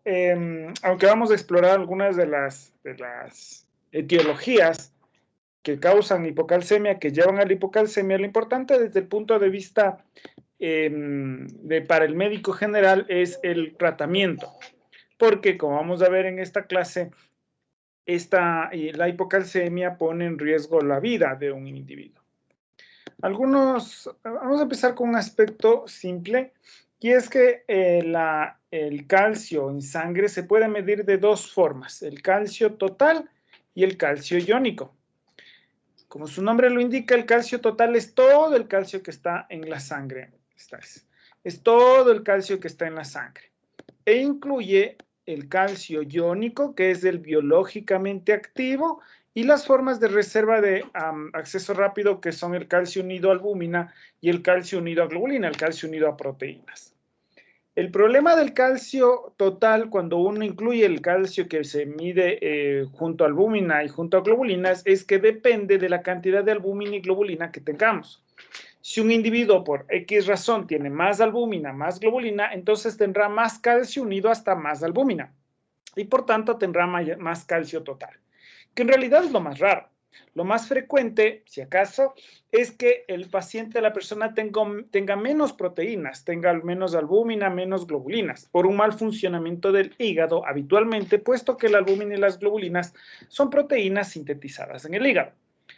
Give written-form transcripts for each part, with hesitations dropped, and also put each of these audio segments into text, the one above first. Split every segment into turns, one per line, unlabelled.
aunque vamos a explorar algunas de las etiologías que causan hipocalcemia, que llevan a la hipocalcemia, lo importante desde el punto de vista para el médico general es el tratamiento, porque como vamos a ver en esta clase, la hipocalcemia pone en riesgo la vida de un individuo. Vamos a empezar con un aspecto simple, y es que el calcio en sangre se puede medir de dos formas, el calcio total y el calcio iónico. Como su nombre lo indica, el calcio total es todo el calcio que está en la sangre. Es todo el calcio que está en la sangre. E incluye el calcio iónico, que es el biológicamente activo, y las formas de reserva de acceso rápido, que son el calcio unido a albúmina y el calcio unido a globulina, el calcio unido a proteínas. El problema del calcio total, cuando uno incluye el calcio que se mide junto a albúmina y junto a globulinas, es que depende de la cantidad de albúmina y globulina que tengamos. Si un individuo por X razón tiene más albúmina, más globulina, entonces tendrá más calcio unido hasta más albúmina y por tanto tendrá más calcio total, que en realidad es lo más raro. Lo más frecuente, si acaso, es que el paciente, la persona tenga menos proteínas, tenga menos albúmina, menos globulinas, por un mal funcionamiento del hígado habitualmente, puesto que la albúmina y las globulinas son proteínas sintetizadas en el hígado.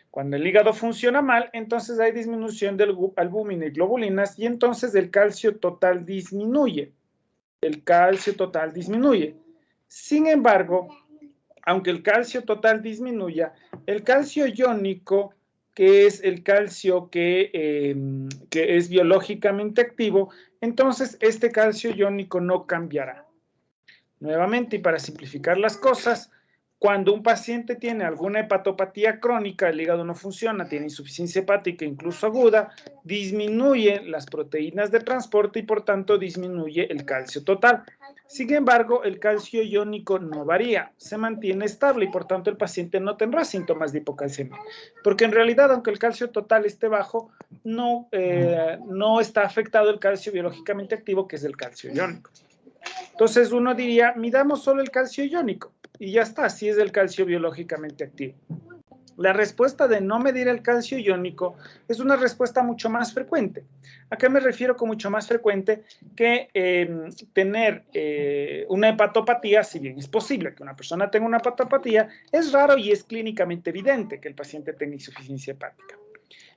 Cuando el hígado funciona mal, entonces hay disminución del albúmina y globulinas y entonces el calcio total disminuye. El calcio total disminuye. Sin embargo, aunque el calcio total disminuya, el calcio iónico, que es el calcio que es biológicamente activo, entonces este calcio iónico no cambiará. Nuevamente, y para simplificar las cosas, cuando un paciente tiene alguna hepatopatía crónica, el hígado no funciona, tiene insuficiencia hepática, incluso aguda, disminuye las proteínas de transporte y por tanto disminuye el calcio total. Sin embargo, el calcio iónico no varía, se mantiene estable y por tanto el paciente no tendrá síntomas de hipocalcemia. Porque en realidad, aunque el calcio total esté bajo, no está afectado el calcio biológicamente activo, que es el calcio iónico. Entonces uno diría, midamos solo el calcio iónico y ya está, así es el calcio biológicamente activo. La respuesta de no medir el calcio iónico es una respuesta mucho más frecuente. ¿A qué me refiero con mucho más frecuente? Que tener una hepatopatía, si bien es posible que una persona tenga una hepatopatía, es raro y es clínicamente evidente que el paciente tenga insuficiencia hepática.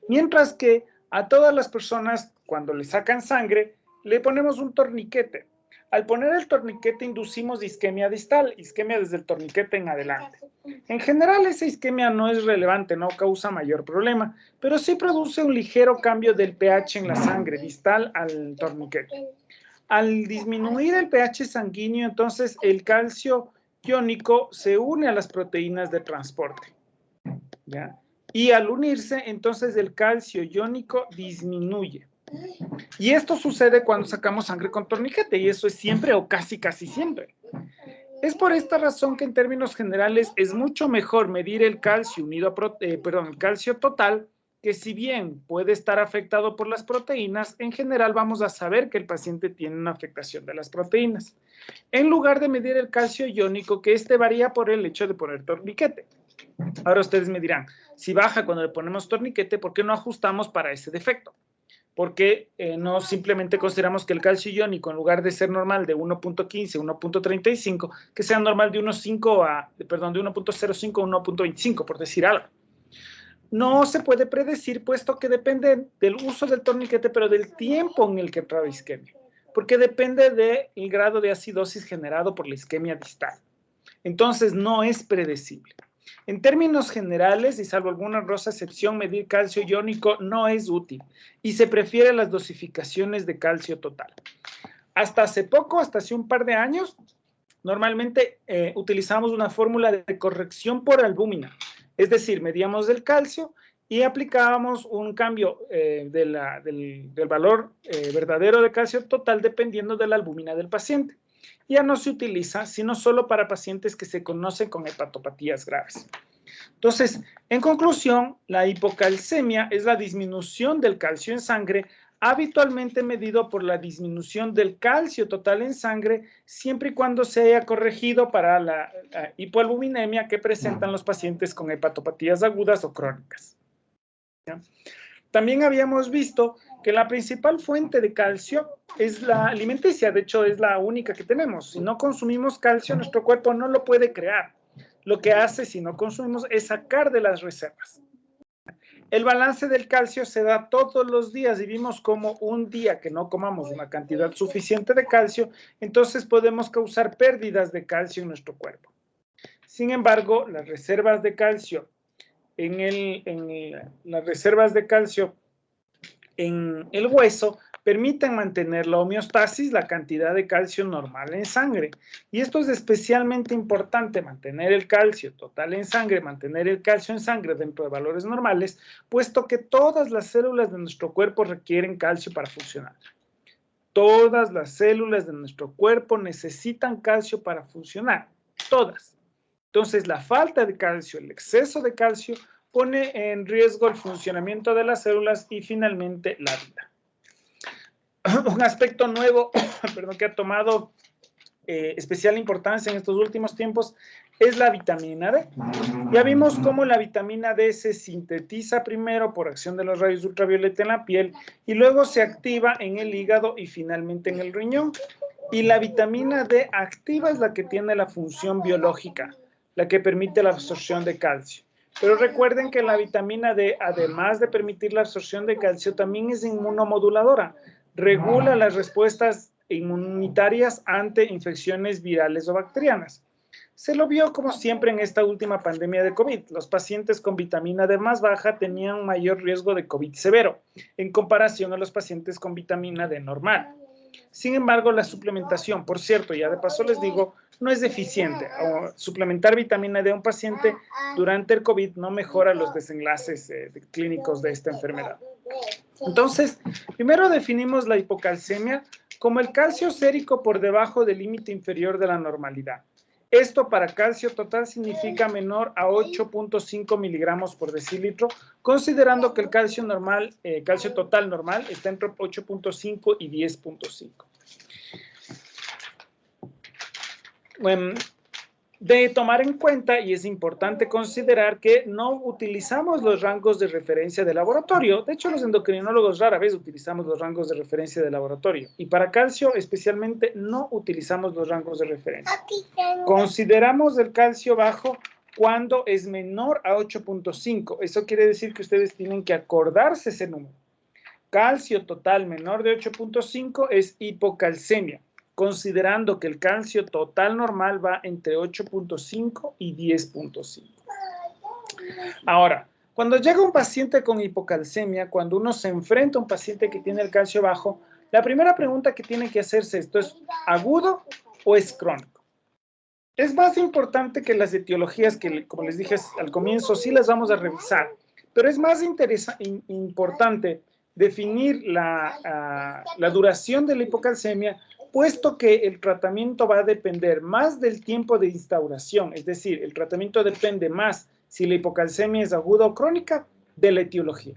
Mientras que a todas las personas, cuando le sacan sangre, le ponemos un torniquete. Al poner el torniquete inducimos isquemia distal, isquemia desde el torniquete en adelante. En general esa isquemia no es relevante, no causa mayor problema, pero sí produce un ligero cambio del pH en la sangre distal al torniquete. Al disminuir el pH sanguíneo, entonces el calcio iónico se une a las proteínas de transporte, ¿ya? Y al unirse, entonces el calcio iónico disminuye. Y esto sucede cuando sacamos sangre con torniquete, y eso es siempre o casi siempre. Es por esta razón que en términos generales es mucho mejor medir el calcio unido a el calcio total, que si bien puede estar afectado por las proteínas, en general vamos a saber que el paciente tiene una afectación de las proteínas, en lugar de medir el calcio iónico, que este varía por el hecho de poner torniquete. Ahora ustedes me dirán, si baja cuando le ponemos torniquete, ¿por qué no ajustamos para ese defecto? Porque no simplemente consideramos que el calcio iónico, en lugar de ser normal de 1.15, 1.35, que sea normal de 1.05 de 1.05 a 1.25, por decir algo. No se puede predecir, puesto que depende del uso del torniquete, pero del tiempo en el que entra la isquemia, porque depende del grado de acidosis generado por la isquemia distal. Entonces, no es predecible. En términos generales, y salvo alguna honrosa excepción, medir calcio iónico no es útil y se prefiere las dosificaciones de calcio total. Hasta hace poco, hasta hace un par de años, normalmente utilizamos una fórmula de corrección por albúmina, es decir, medíamos el calcio y aplicábamos un cambio del valor verdadero de calcio total dependiendo de la albúmina del paciente. Ya no se utiliza, sino solo para pacientes que se conocen con hepatopatías graves. Entonces, en conclusión, la hipocalcemia es la disminución del calcio en sangre habitualmente medido por la disminución del calcio total en sangre, siempre y cuando se haya corregido para la hipoalbuminemia que presentan los pacientes con hepatopatías agudas o crónicas. ¿Ya? También habíamos visto que la principal fuente de calcio es la alimenticia, de hecho es la única que tenemos. Si no consumimos calcio, nuestro cuerpo no lo puede crear. Lo que hace si no consumimos es sacar de las reservas. El balance del calcio se da todos los días y vimos como un día que no comamos una cantidad suficiente de calcio, entonces podemos causar pérdidas de calcio en nuestro cuerpo. Sin embargo, las reservas de calcio en el hueso permiten mantener la homeostasis, la cantidad de calcio normal en sangre. Y esto es especialmente importante, mantener el calcio total en sangre, mantener el calcio en sangre dentro de valores normales, puesto que todas las células de nuestro cuerpo requieren calcio para funcionar. Todas las células de nuestro cuerpo necesitan calcio para funcionar, todas. Entonces, la falta de calcio, el exceso de calcio, pone en riesgo el funcionamiento de las células y finalmente la vida. Un aspecto nuevo que ha tomado especial importancia en estos últimos tiempos es la vitamina D. Ya vimos cómo la vitamina D se sintetiza primero por acción de los rayos ultravioleta en la piel y luego se activa en el hígado y finalmente en el riñón. Y la vitamina D activa es la que tiene la función biológica, la que permite la absorción de calcio. Pero recuerden que la vitamina D, además de permitir la absorción de calcio, también es inmunomoduladora. Regula las respuestas inmunitarias ante infecciones virales o bacterianas. Se lo vio como siempre en esta última pandemia de COVID. Los pacientes con vitamina D más baja tenían mayor riesgo de COVID severo en comparación a los pacientes con vitamina D normal. Sin embargo, la suplementación, por cierto, ya de paso les digo, no es eficiente. Suplementar vitamina D a un paciente durante el COVID no mejora los desenlaces clínicos de esta enfermedad. Entonces, primero definimos la hipocalcemia como el calcio sérico por debajo del límite inferior de la normalidad. Esto para calcio total significa menor a 8.5 miligramos por decilitro, considerando que el calcio normal, calcio total normal, está entre 8.5 y 10.5. Bueno, de tomar en cuenta, y es importante considerar que no utilizamos los rangos de referencia de laboratorio. De hecho, los endocrinólogos rara vez utilizamos los rangos de referencia de laboratorio. Y para calcio, especialmente, no utilizamos los rangos de referencia. Consideramos el calcio bajo cuando es menor a 8.5. Eso quiere decir que ustedes tienen que acordarse ese número. Calcio total menor de 8.5 es hipocalcemia, considerando que el calcio total normal va entre 8.5 y 10.5. Ahora, cuando llega un paciente con hipocalcemia, cuando uno se enfrenta a un paciente que tiene el calcio bajo, la primera pregunta que tiene que hacerse es, ¿esto es agudo o es crónico? Es más importante que las etiologías que, como les dije al comienzo, sí las vamos a revisar, pero es más importante definir la duración de la hipocalcemia, puesto que el tratamiento va a depender más del tiempo de instauración, es decir, el tratamiento depende más si la hipocalcemia es aguda o crónica de la etiología.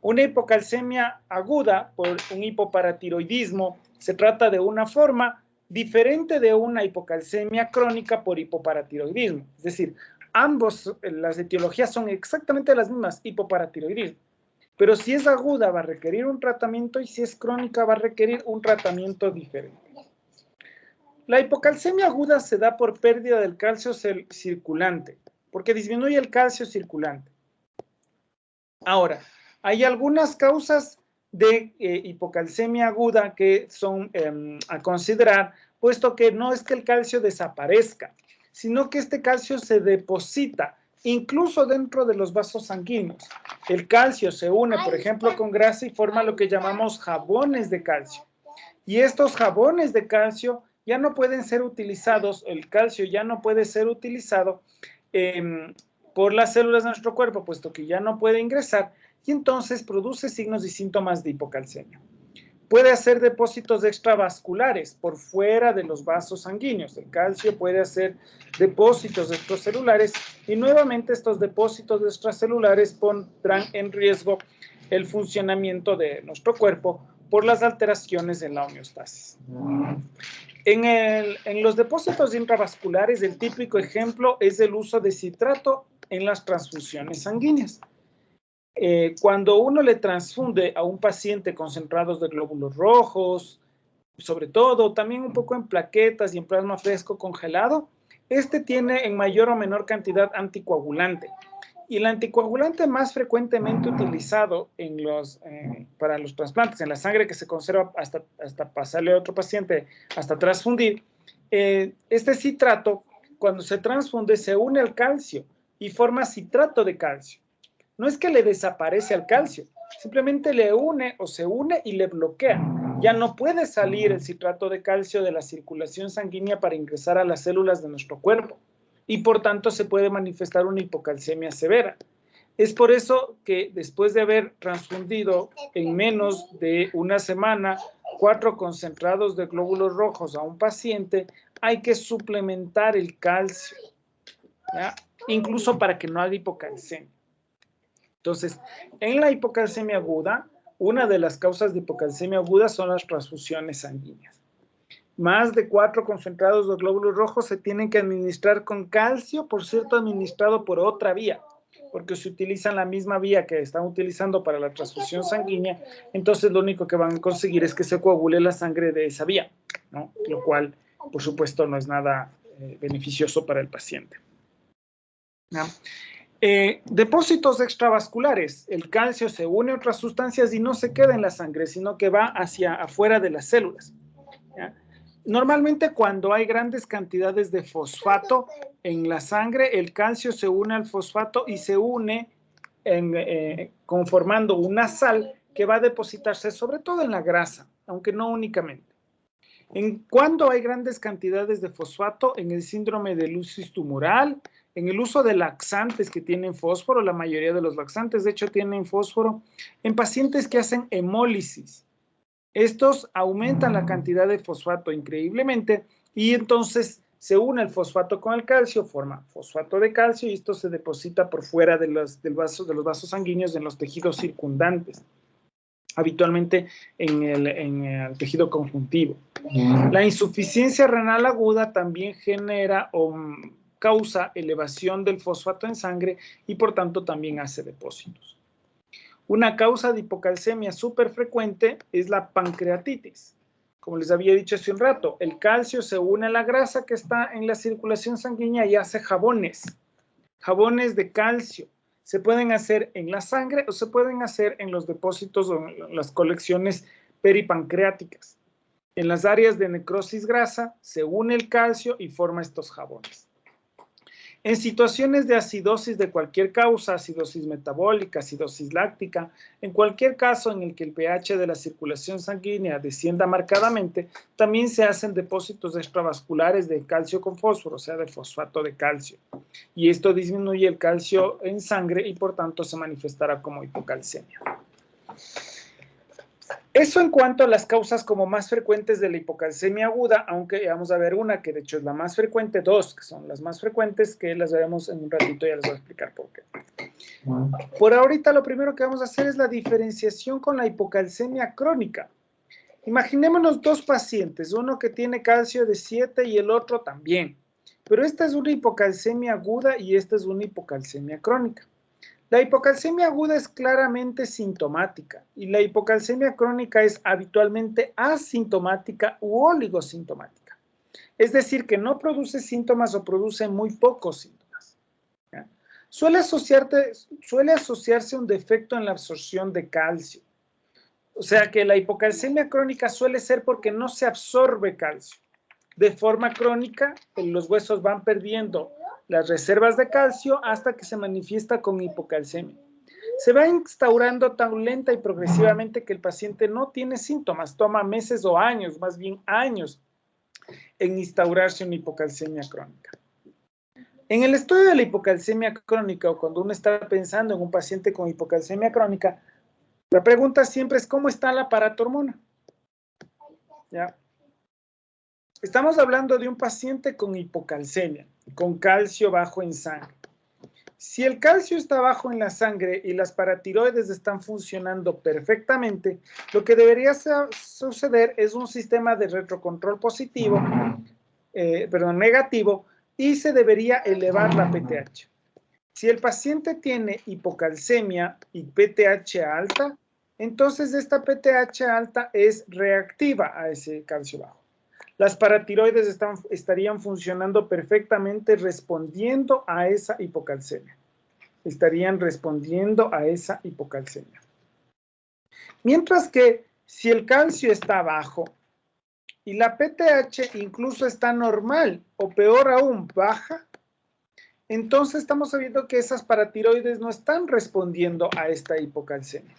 Una hipocalcemia aguda por un hipoparatiroidismo se trata de una forma diferente de una hipocalcemia crónica por hipoparatiroidismo, es decir, las etiologías son exactamente las mismas, hipoparatiroidismo. Pero si es aguda va a requerir un tratamiento y si es crónica va a requerir un tratamiento diferente. La hipocalcemia aguda se da por pérdida del calcio circulante, porque disminuye el calcio circulante. Ahora, hay algunas causas de hipocalcemia aguda que son a considerar, puesto que no es que el calcio desaparezca, sino que este calcio se deposita incluso dentro de los vasos sanguíneos. El calcio se une, por ejemplo, con grasa y forma lo que llamamos jabones de calcio. Y estos jabones de calcio ya no pueden ser utilizados, el calcio ya no puede ser utilizado por las células de nuestro cuerpo, puesto que ya no puede ingresar, y entonces produce signos y síntomas de hipocalcemia. Puede hacer depósitos extravasculares por fuera de los vasos sanguíneos. El calcio puede hacer depósitos extracelulares y nuevamente estos depósitos extracelulares pondrán en riesgo el funcionamiento de nuestro cuerpo por las alteraciones en la homeostasis. En los depósitos intravasculares, el típico ejemplo es el uso de citrato en las transfusiones sanguíneas. Cuando uno le transfunde a un paciente concentrados de glóbulos rojos, sobre todo, también un poco en plaquetas y en plasma fresco congelado, este tiene en mayor o menor cantidad anticoagulante. Y el anticoagulante más frecuentemente utilizado para los trasplantes, en la sangre que se conserva hasta pasarle a otro paciente, hasta transfundir, este citrato, cuando se transfunde, se une al calcio y forma citrato de calcio. No es que le desaparece al calcio, simplemente le une o se une y le bloquea. Ya no puede salir el citrato de calcio de la circulación sanguínea para ingresar a las células de nuestro cuerpo y por tanto se puede manifestar una hipocalcemia severa. Es por eso que después de haber transfundido en menos de una semana 4 concentrados de glóbulos rojos a un paciente, hay que suplementar el calcio, ¿ya? Incluso para que no haga hipocalcemia. Entonces, en la hipocalcemia aguda, una de las causas de hipocalcemia aguda son las transfusiones sanguíneas. Más de 4 concentrados de glóbulos rojos se tienen que administrar con calcio, por cierto, administrado por otra vía, porque si utilizan la misma vía que están utilizando para la transfusión sanguínea, entonces lo único que van a conseguir es que se coagule la sangre de esa vía, ¿no? Lo cual, por supuesto, no es nada beneficioso para el paciente, ¿no? Depósitos extravasculares. El calcio se une a otras sustancias y no se queda en la sangre, sino que va hacia afuera de las células, ¿ya? Normalmente cuando hay grandes cantidades de fosfato en la sangre, el calcio se une al fosfato y se une conformando una sal que va a depositarse sobre todo en la grasa, aunque no únicamente. Cuando hay grandes cantidades de fosfato, en el síndrome de lucis tumoral, en el uso de laxantes que tienen fósforo, la mayoría de los laxantes de hecho tienen fósforo, en pacientes que hacen hemólisis. Estos aumentan la cantidad de fosfato increíblemente y entonces se une el fosfato con el calcio, forma fosfato de calcio y esto se deposita por fuera de los vasos sanguíneos en los tejidos circundantes, habitualmente en el tejido conjuntivo. La insuficiencia renal aguda también genera o causa elevación del fosfato en sangre y por tanto también hace depósitos. Una causa de hipocalcemia súper frecuente es la pancreatitis. Como les había dicho hace un rato, el calcio se une a la grasa que está en la circulación sanguínea y hace jabones de calcio. Se pueden hacer en la sangre o se pueden hacer en los depósitos o en las colecciones peripancreáticas. En las áreas de necrosis grasa se une el calcio y forma estos jabones. En situaciones de acidosis de cualquier causa, acidosis metabólica, acidosis láctica, en cualquier caso en el que el pH de la circulación sanguínea descienda marcadamente, también se hacen depósitos extravasculares de calcio con fósforo, o sea, de fosfato de calcio. Y esto disminuye el calcio en sangre y por tanto se manifestará como hipocalcemia. Eso en cuanto a las causas como más frecuentes de la hipocalcemia aguda, aunque vamos a ver una que de hecho es la más frecuente, 2 que son las más frecuentes, que las veremos en un ratito, ya les voy a explicar por qué. Por ahorita lo primero que vamos a hacer es la diferenciación con la hipocalcemia crónica. Imaginémonos 2 pacientes, uno que tiene calcio de 7 y el otro también, pero esta es una hipocalcemia aguda y esta es una hipocalcemia crónica. La hipocalcemia aguda es claramente sintomática y la hipocalcemia crónica es habitualmente asintomática u oligosintomática. Es decir, que no produce síntomas o produce muy pocos síntomas, ¿ya? Suele asociarse un defecto en la absorción de calcio. O sea que la hipocalcemia crónica suele ser porque no se absorbe calcio. De forma crónica, los huesos van perdiendo las reservas de calcio hasta que se manifiesta con hipocalcemia. Se va instaurando tan lenta y progresivamente que el paciente no tiene síntomas, toma meses o años, más bien años, en instaurarse una hipocalcemia crónica. En el estudio de la hipocalcemia crónica o cuando uno está pensando en un paciente con hipocalcemia crónica, la pregunta siempre es ¿cómo está el aparato hormona? ¿Ya? Estamos hablando de un paciente con hipocalcemia, con calcio bajo en sangre. Si el calcio está bajo en la sangre y las paratiroides están funcionando perfectamente, lo que debería suceder es un sistema de retrocontrol positivo, negativo, y se debería elevar la PTH. Si el paciente tiene hipocalcemia y PTH alta, entonces esta PTH alta es reactiva a ese calcio bajo. Las paratiroides estarían funcionando perfectamente respondiendo a esa hipocalcemia. Mientras que si el calcio está bajo y la PTH incluso está normal o peor aún baja, entonces estamos sabiendo que esas paratiroides no están respondiendo a esta hipocalcemia.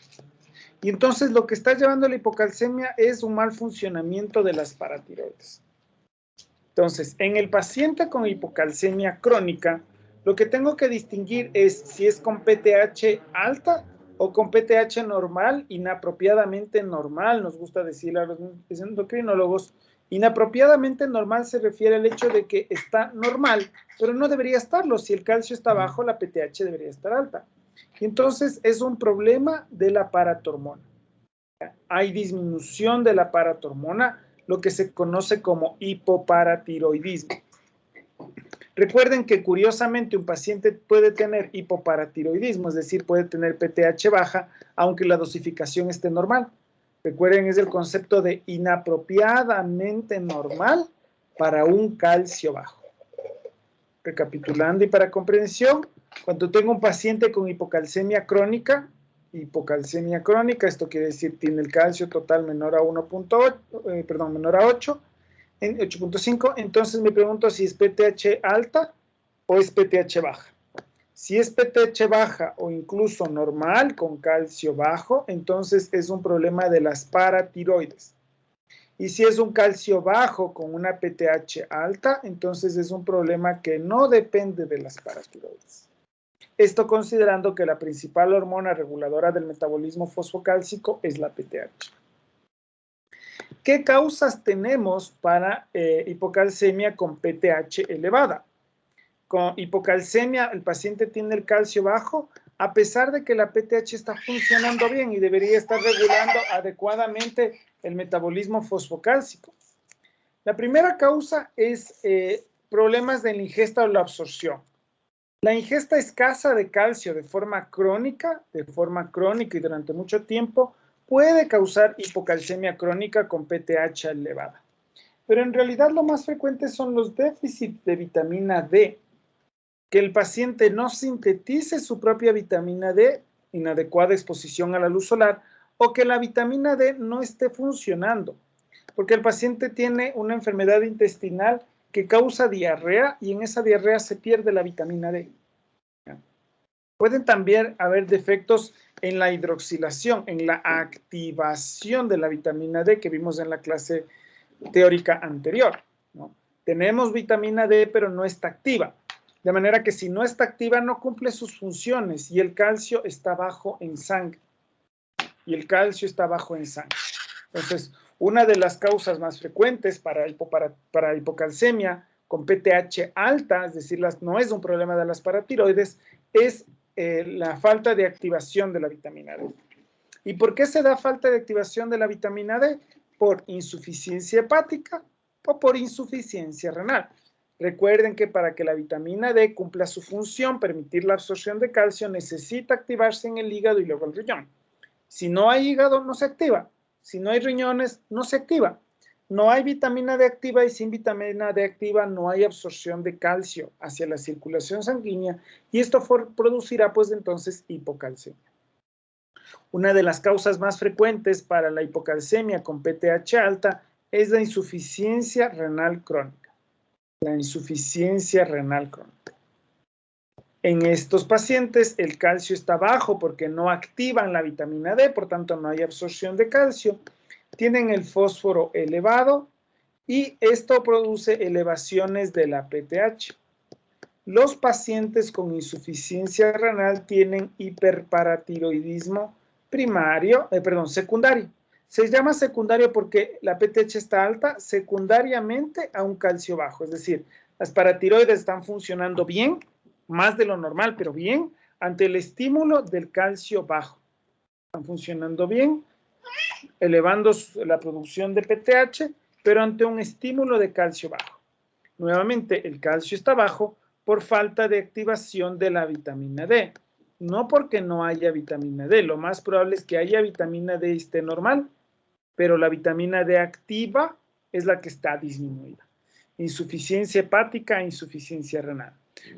Y entonces lo que está llevando a la hipocalcemia es un mal funcionamiento de las paratiroides. Entonces, en el paciente con hipocalcemia crónica, lo que tengo que distinguir es si es con PTH alta o con PTH normal, inapropiadamente normal, nos gusta decir a los endocrinólogos. Inapropiadamente normal se refiere al hecho de que está normal, pero no debería estarlo. Si el calcio está bajo, la PTH debería estar alta. Y entonces es un problema de la paratormona. Hay disminución de la paratormona, lo que se conoce como hipoparatiroidismo. Recuerden que curiosamente un paciente puede tener hipoparatiroidismo, es decir, puede tener PTH baja, aunque la dosificación esté normal. Recuerden, es el concepto de inapropiadamente normal para un calcio bajo. Recapitulando y para comprensión, cuando tengo un paciente con hipocalcemia crónica, esto quiere decir tiene el calcio total menor a 1.8, menor a 8, en 8.5, entonces me pregunto si es PTH alta o es PTH baja. Si es PTH baja o incluso normal con calcio bajo, entonces es un problema de las paratiroides. Y si es un calcio bajo con una PTH alta, entonces es un problema que no depende de las paratiroides. Esto considerando que la principal hormona reguladora del metabolismo fosfocálcico es la PTH. ¿Qué causas tenemos para hipocalcemia con PTH elevada? Con hipocalcemia, el paciente tiene el calcio bajo, a pesar de que la PTH está funcionando bien y debería estar regulando adecuadamente el metabolismo fosfocálcico. La primera causa es problemas de la ingesta o la absorción. La ingesta escasa de calcio de forma crónica y durante mucho tiempo, puede causar hipocalcemia crónica con PTH elevada. Pero en realidad lo más frecuente son los déficits de vitamina D, que el paciente no sintetice su propia vitamina D, inadecuada exposición a la luz solar, o que la vitamina D no esté funcionando, porque el paciente tiene una enfermedad intestinal que causa diarrea y en esa diarrea se pierde la vitamina D. Pueden también haber defectos en la hidroxilación, en la activación de la vitamina D que vimos en la clase teórica anterior, ¿no? Tenemos vitamina D, pero no está activa. De manera que si no está activa, no cumple sus funciones y el calcio está bajo en sangre. Entonces, una de las causas más frecuentes para hipocalcemia con PTH alta, es decir, no es un problema de las paratiroides, es la falta de activación de la vitamina D. ¿Y por qué se da falta de activación de la vitamina D? Por insuficiencia hepática o por insuficiencia renal. Recuerden que para que la vitamina D cumpla su función, permitir la absorción de calcio, necesita activarse en el hígado y luego el riñón. Si no hay hígado, no se activa. Si no hay riñones, no se activa. No hay vitamina D activa y sin vitamina D activa no hay absorción de calcio hacia la circulación sanguínea y esto producirá pues entonces hipocalcemia. Una de las causas más frecuentes para la hipocalcemia con PTH alta es la insuficiencia renal crónica. En estos pacientes el calcio está bajo porque no activan la vitamina D, por tanto no hay absorción de calcio. Tienen el fósforo elevado y esto produce elevaciones de la PTH. Los pacientes con insuficiencia renal tienen hiperparatiroidismo secundario. Se llama secundario porque la PTH está alta secundariamente a un calcio bajo, es decir, las paratiroides están funcionando bien, más de lo normal, pero bien, ante el estímulo del calcio bajo. Están funcionando bien, elevando la producción de PTH, pero ante un estímulo de calcio bajo. Nuevamente, el calcio está bajo por falta de activación de la vitamina D. No porque no haya vitamina D, lo más probable es que haya vitamina D y esté normal, pero la vitamina D activa es la que está disminuida. Insuficiencia hepática e insuficiencia renal.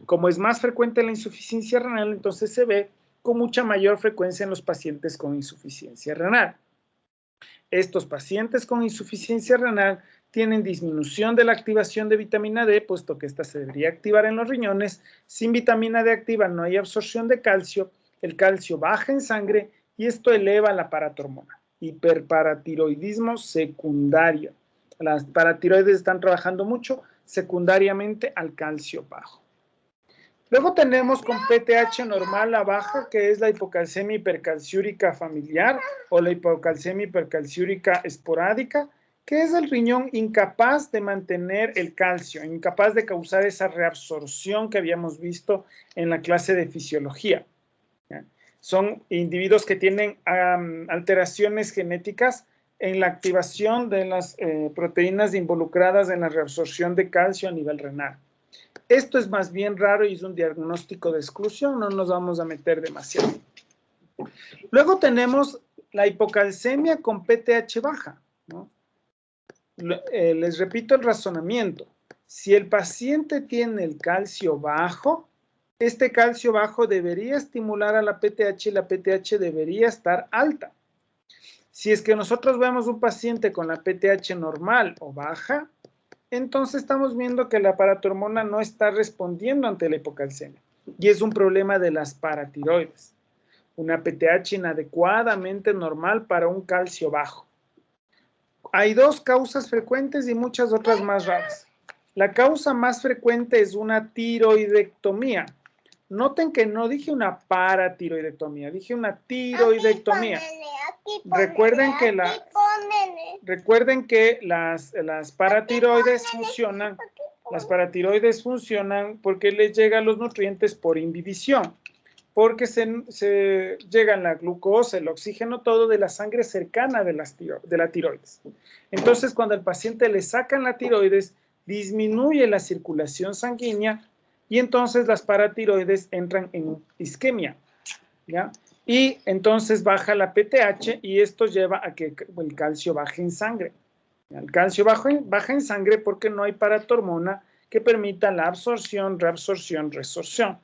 Como es más frecuente la insuficiencia renal, entonces se ve con mucha mayor frecuencia en los pacientes con insuficiencia renal. Estos pacientes con insuficiencia renal tienen disminución de la activación de vitamina D, puesto que esta se debería activar en los riñones. Sin vitamina D activa no hay absorción de calcio, el calcio baja en sangre y esto eleva la paratormona. Hiperparatiroidismo secundario. Las paratiroides están trabajando mucho secundariamente al calcio bajo. Luego tenemos con PTH normal a baja, que es la hipocalcemia hipercalciúrica familiar o la hipocalcemia hipercalciúrica esporádica, que es el riñón incapaz de mantener el calcio, incapaz de causar esa reabsorción que habíamos visto en la clase de fisiología. ¿Ya? Son individuos que tienen alteraciones genéticas en la activación de las proteínas involucradas en la reabsorción de calcio a nivel renal. Esto es más bien raro y es un diagnóstico de exclusión, no nos vamos a meter demasiado. Luego tenemos la hipocalcemia con PTH baja, ¿no? Les repito el razonamiento. Si el paciente tiene el calcio bajo, este calcio bajo debería estimular a la PTH y la PTH debería estar alta. Si es que nosotros vemos un paciente con la PTH normal o baja, entonces estamos viendo que la paratormona no está respondiendo ante la hipocalcemia y es un problema de las paratiroides. Una PTH inadecuadamente normal para un calcio bajo. Hay dos causas frecuentes y muchas otras más raras. La causa más frecuente es una tiroidectomía. Noten que no dije una paratiroidectomía, dije una tiroidectomía. Recuerden que las paratiroides funcionan porque les llegan los nutrientes por inhibición, porque se llegan la glucosa, el oxígeno, todo de la sangre cercana de la tiroides. Entonces, cuando al paciente le sacan la tiroides, disminuye la circulación sanguínea y entonces las paratiroides entran en isquemia, ¿ya? Y entonces baja la PTH y esto lleva a que el calcio baje en sangre. El calcio baja en sangre porque no hay paratormona que permita la absorción, reabsorción, resorción.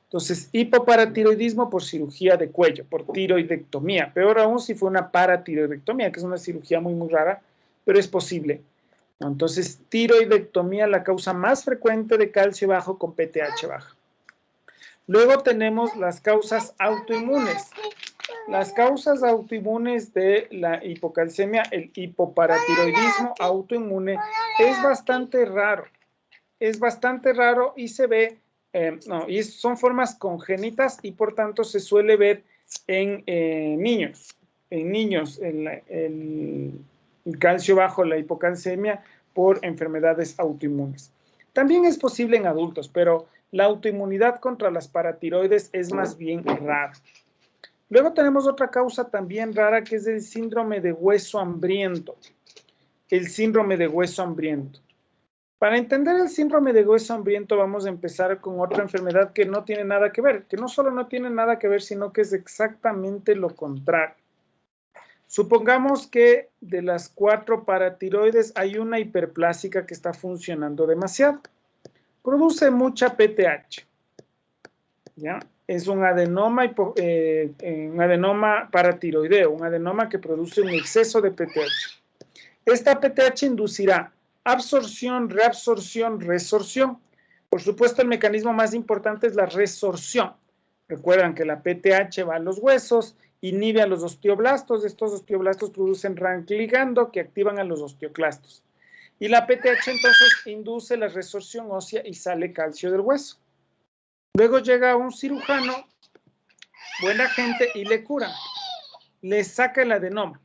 Entonces, hipoparatiroidismo por cirugía de cuello, por tiroidectomía. Peor aún si fue una paratiroidectomía, que es una cirugía muy, muy rara, pero es posible. Entonces, tiroidectomía, la causa más frecuente de calcio bajo con PTH baja. Luego tenemos las causas autoinmunes. Las causas autoinmunes de la hipocalcemia, el hipoparatiroidismo autoinmune, es bastante raro. Es bastante raro y se ve, y son formas congénitas y por tanto se suele ver en niños. En niños, el calcio bajo, la hipocalcemia por enfermedades autoinmunes. También es posible en adultos, pero la autoinmunidad contra las paratiroides es más bien rara. Luego tenemos otra causa también rara que es el síndrome de hueso hambriento. El síndrome de hueso hambriento. Para entender el síndrome de hueso hambriento vamos a empezar con otra enfermedad que no tiene nada que ver, que no solo no tiene nada que ver, sino que es exactamente lo contrario. Supongamos que de las 4 paratiroides hay una hiperplásica que está funcionando demasiado. Produce mucha PTH, ¿ya? Es un adenoma paratiroideo, un adenoma que produce un exceso de PTH. Esta PTH inducirá absorción, reabsorción, resorción. Por supuesto, el mecanismo más importante es la resorción. Recuerdan que la PTH va a los huesos, inhibe a los osteoblastos. Estos osteoblastos producen RANK ligando que activan a los osteoclastos. Y la PTH entonces induce la resorción ósea y sale calcio del hueso. Luego llega un cirujano, buena gente, y le cura. Le saca el adenoma.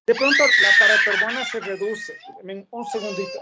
De pronto la paratormona se reduce. Un segundito.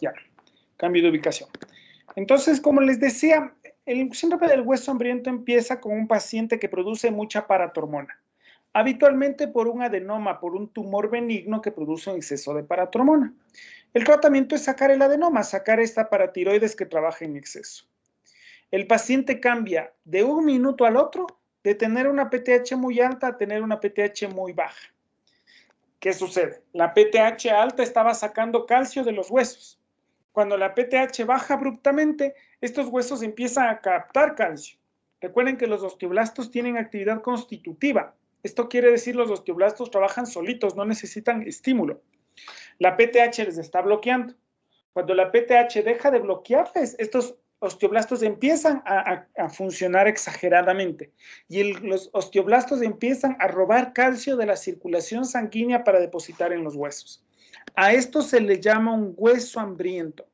Ya, cambio de ubicación. Entonces, como les decía, el síndrome del hueso hambriento empieza con un paciente que produce mucha paratormona, habitualmente por un adenoma, por un tumor benigno que produce un exceso de paratormona. El tratamiento es sacar el adenoma, sacar esta paratiroides que trabaja en exceso. El paciente cambia de un minuto al otro de tener una PTH muy alta a tener una PTH muy baja. ¿Qué sucede? La PTH alta estaba sacando calcio de los huesos. Cuando la PTH baja abruptamente, estos huesos empiezan a captar calcio. Recuerden que los osteoblastos tienen actividad constitutiva. Esto quiere decir los osteoblastos trabajan solitos, no necesitan estímulo. La PTH les está bloqueando. Cuando la PTH deja de bloquearles, estos osteoblastos empiezan a funcionar exageradamente y los osteoblastos empiezan a robar calcio de la circulación sanguínea para depositar en los huesos. A esto se le llama un hueso hambriento.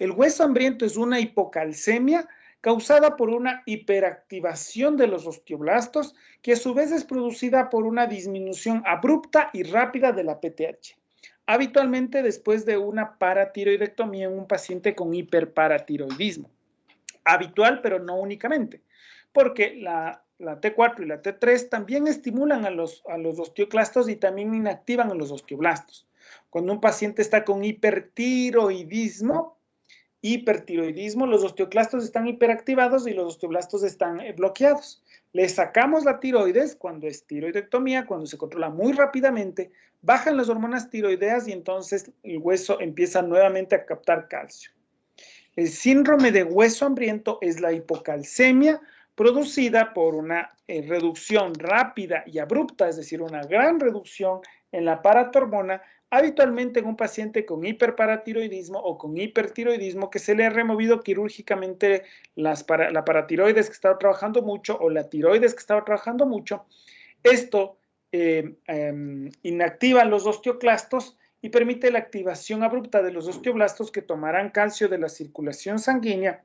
El hueso hambriento es una hipocalcemia causada por una hiperactivación de los osteoblastos que a su vez es producida por una disminución abrupta y rápida de la PTH. Habitualmente después de una paratiroidectomía en un paciente con hiperparatiroidismo. Habitual, pero no únicamente, porque la T4 y la T3 también estimulan a los osteoclastos y también inactivan a los osteoblastos. Cuando un paciente está con hipertiroidismo, los osteoclastos están hiperactivados y los osteoblastos están bloqueados. Le sacamos la tiroides cuando es tiroidectomía, cuando se controla muy rápidamente, bajan las hormonas tiroideas y entonces el hueso empieza nuevamente a captar calcio. El síndrome de hueso hambriento es la hipocalcemia producida por una reducción rápida y abrupta, es decir, una gran reducción en la paratormona, habitualmente en un paciente con hiperparatiroidismo o con hipertiroidismo que se le ha removido quirúrgicamente la paratiroides que estaba trabajando mucho o la tiroides que estaba trabajando mucho. Esto inactiva los osteoclastos y permite la activación abrupta de los osteoblastos que tomarán calcio de la circulación sanguínea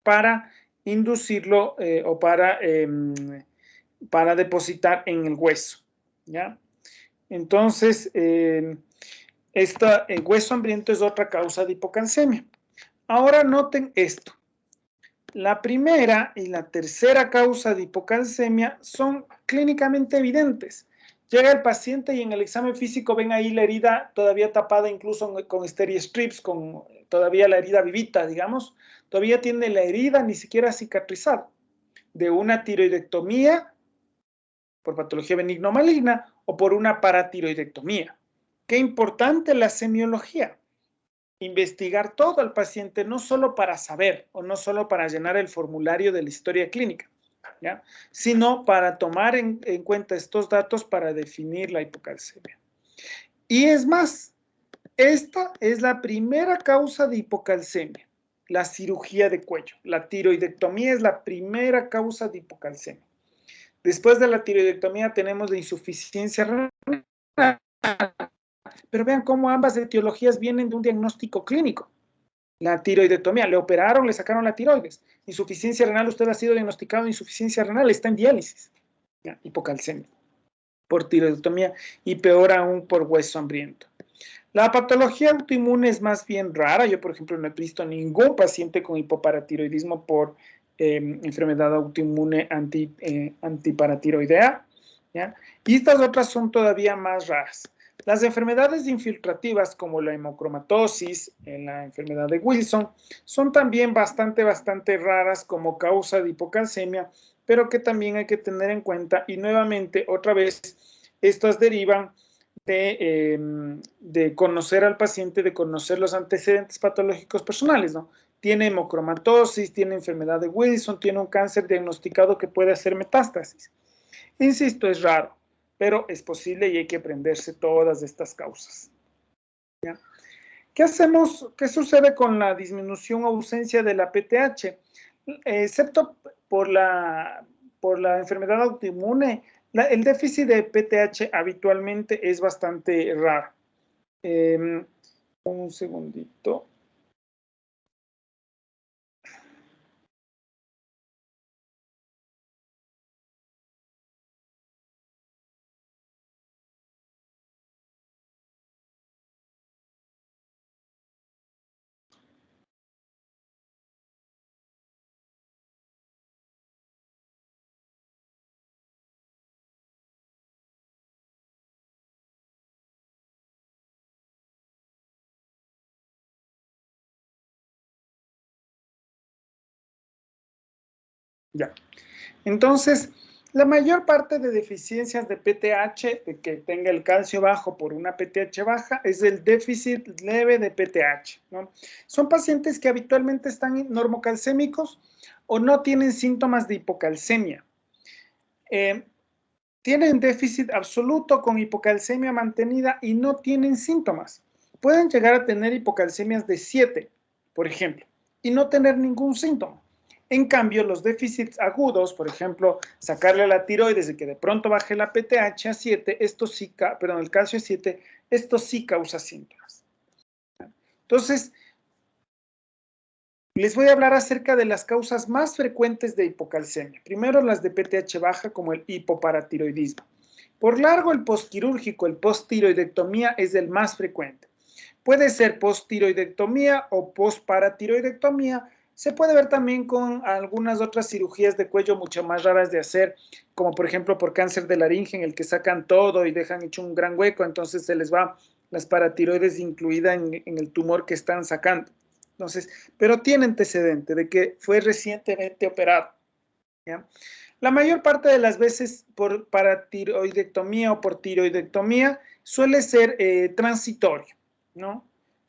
para inducirlo o para depositar en el hueso. ¿Ya? Entonces, el hueso hambriento es otra causa de hipocalcemia. Ahora noten esto. La primera y la tercera causa de hipocalcemia son clínicamente evidentes. Llega el paciente y en el examen físico ven ahí la herida todavía tapada incluso con steri-strips, con todavía la herida vivita, digamos. Todavía tiene la herida ni siquiera cicatrizada de una tiroidectomía por patología benigno maligna o por una paratiroidectomía. Qué importante la semiología. Investigar todo al paciente, no solo para saber o no solo para llenar el formulario de la historia clínica, ¿ya? Sino para tomar en cuenta estos datos para definir la hipocalcemia. Y es más, esta es la primera causa de hipocalcemia, la cirugía de cuello. La tiroidectomía es la primera causa de hipocalcemia. Después de la tiroidectomía tenemos la insuficiencia renal. Pero vean cómo ambas etiologías vienen de un diagnóstico clínico. La tiroidectomía, le operaron, le sacaron la tiroides. Insuficiencia renal, usted ha sido diagnosticado de insuficiencia renal, está en diálisis. ¿Ya? Hipocalcemia por tiroidectomía y peor aún por hueso hambriento. La patología autoinmune es más bien rara. Yo, por ejemplo, no he visto ningún paciente con hipoparatiroidismo por enfermedad autoinmune antiparatiroidea. ¿Ya? Y estas otras son todavía más raras. Las enfermedades infiltrativas como la hemocromatosis, la enfermedad de Wilson, son también bastante raras como causa de hipocalcemia, pero que también hay que tener en cuenta y nuevamente, otra vez, estas derivan de conocer al paciente, de conocer los antecedentes patológicos personales, ¿no? Tiene hemocromatosis, tiene enfermedad de Wilson, tiene un cáncer diagnosticado que puede hacer metástasis. Insisto, es raro, pero es posible y hay que aprenderse todas estas causas. ¿Ya? ¿Qué hacemos? ¿Qué sucede con la disminución o ausencia de la PTH? Excepto por la enfermedad autoinmune, el déficit de PTH habitualmente es bastante raro. Un segundito. Ya. Entonces, la mayor parte de deficiencias de PTH, de que tenga el calcio bajo por una PTH baja, es el déficit leve de PTH, ¿no? Son pacientes que habitualmente están normocalcémicos o no tienen síntomas de hipocalcemia. Tienen déficit absoluto con hipocalcemia mantenida y no tienen síntomas. Pueden llegar a tener hipocalcemias de 7, por ejemplo, y no tener ningún síntoma. En cambio, los déficits agudos, por ejemplo, sacarle la tiroides y que de pronto baje la PTH a 7, el calcio a 7, esto sí causa síntomas. Entonces, les voy a hablar acerca de las causas más frecuentes de hipocalcemia. Primero, las de PTH baja, como el hipoparatiroidismo. Por largo, el postquirúrgico, el posttiroidectomía, es el más frecuente. Puede ser posttiroidectomía o postparatiroidectomía. Se puede ver también con algunas otras cirugías de cuello mucho más raras de hacer, como por ejemplo por cáncer de laringe, en el que sacan todo y dejan hecho un gran hueco, entonces se les va las paratiroides incluida en el tumor que están sacando. Entonces, pero tiene antecedente de que fue recientemente operado, ¿ya? La mayor parte de las veces por paratiroidectomía o por tiroidectomía suele ser transitorio, ¿no?